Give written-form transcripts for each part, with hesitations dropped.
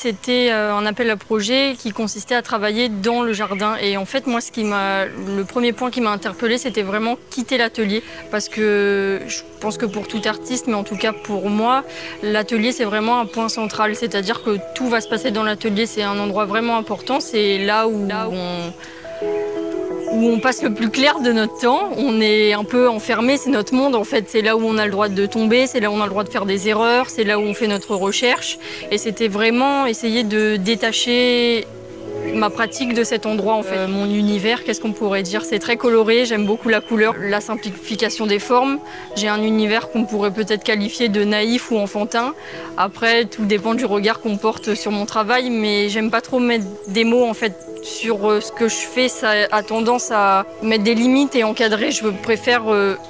c'était un appel à projet qui consistait à travailler dans le jardin. Et en fait, moi, le premier point qui m'a interpellée, c'était vraiment quitter l'atelier. Parce que je pense que pour tout artiste, mais en tout cas pour moi, l'atelier, c'est vraiment un point central. C'est-à-dire que tout va se passer dans l'atelier. C'est un endroit vraiment important. C'est là où on passe le plus clair de notre temps. On est un peu enfermé, c'est notre monde en fait. C'est là où on a le droit de tomber, c'est là où on a le droit de faire des erreurs, c'est là où on fait notre recherche. Et c'était vraiment essayer de détacher ma pratique de cet endroit en fait. Mon univers, qu'est-ce qu'on pourrait dire? C'est très coloré, j'aime beaucoup la couleur, la simplification des formes. J'ai un univers qu'on pourrait peut-être qualifier de naïf ou enfantin. Après, tout dépend du regard qu'on porte sur mon travail, mais j'aime pas trop mettre des mots en fait sur ce que je fais. Ça a tendance à mettre des limites et encadrer. Je préfère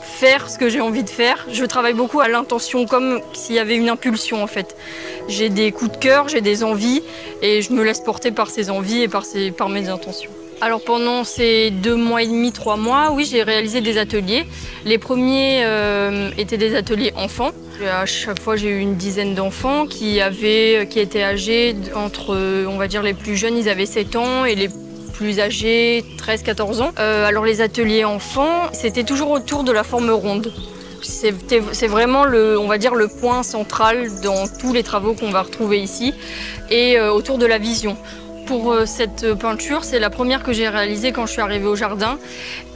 faire ce que j'ai envie de faire. Je travaille beaucoup à l'intention, comme s'il y avait une impulsion en fait. J'ai des coups de cœur, j'ai des envies et je me laisse porter par ces envies et par mes intentions. Alors pendant ces 2 mois et demi, 3 mois, oui, j'ai réalisé des ateliers. Les premiers étaient des ateliers enfants. À chaque fois, j'ai eu une dizaine d'enfants qui étaient âgés entre, on va dire, les plus jeunes, ils avaient 7 ans et les plus âgés, 13-14 ans. Alors les ateliers enfants, c'était toujours autour de la forme ronde. C'est vraiment on va dire, le point central dans tous les travaux qu'on va retrouver ici et autour de la vision. Pour cette peinture, c'est la première que j'ai réalisée quand je suis arrivée au jardin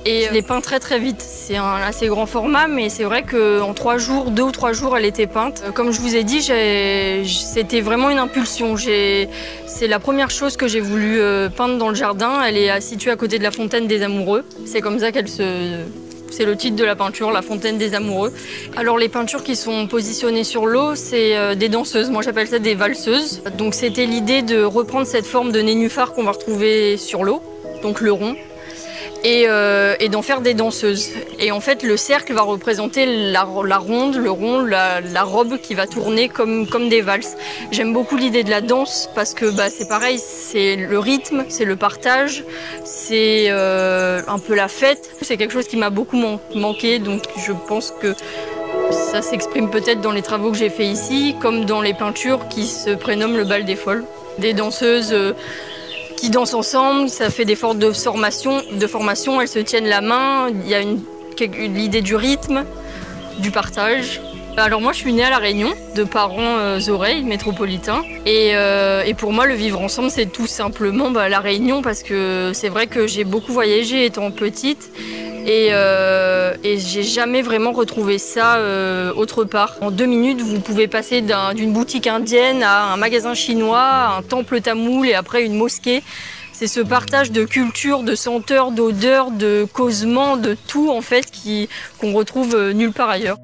et je l'ai peint très très vite. C'est un assez grand format, mais c'est vrai qu'en 3 jours, 2 ou 3 jours, elle était peinte. Comme je vous ai dit, c'était vraiment une impulsion. C'est la première chose que j'ai voulu peindre dans le jardin. Elle est située à côté de la fontaine des amoureux. C'est comme ça c'est le titre de la peinture, la fontaine des amoureux. Alors les peintures qui sont positionnées sur l'eau, c'est des danseuses. Moi j'appelle ça des valseuses. Donc c'était l'idée de reprendre cette forme de nénuphar qu'on va retrouver sur l'eau, donc le rond, et d'en faire des danseuses. Et en fait le cercle va représenter la ronde, le rond, la robe qui va tourner comme des valses. J'aime beaucoup l'idée de la danse parce que c'est pareil, c'est le rythme, c'est le partage, c'est un peu la fête. C'est quelque chose qui m'a beaucoup manqué, donc je pense que ça s'exprime peut-être dans les travaux que j'ai faits ici, comme dans les peintures qui se prénomment le bal des folles. Des danseuses qui dansent ensemble, ça fait des formes de formation, elles se tiennent la main, il y a l'idée du rythme, du partage. Alors moi je suis née à La Réunion, de parents oreilles métropolitains et pour moi le vivre ensemble c'est tout simplement La Réunion parce que c'est vrai que j'ai beaucoup voyagé étant petite et j'ai jamais vraiment retrouvé ça autre part. En 2 minutes vous pouvez passer d'une boutique indienne à un magasin chinois, à un temple tamoul et après une mosquée. C'est ce partage de culture, de senteurs, d'odeurs, de causements, de tout en fait qu'on retrouve nulle part ailleurs.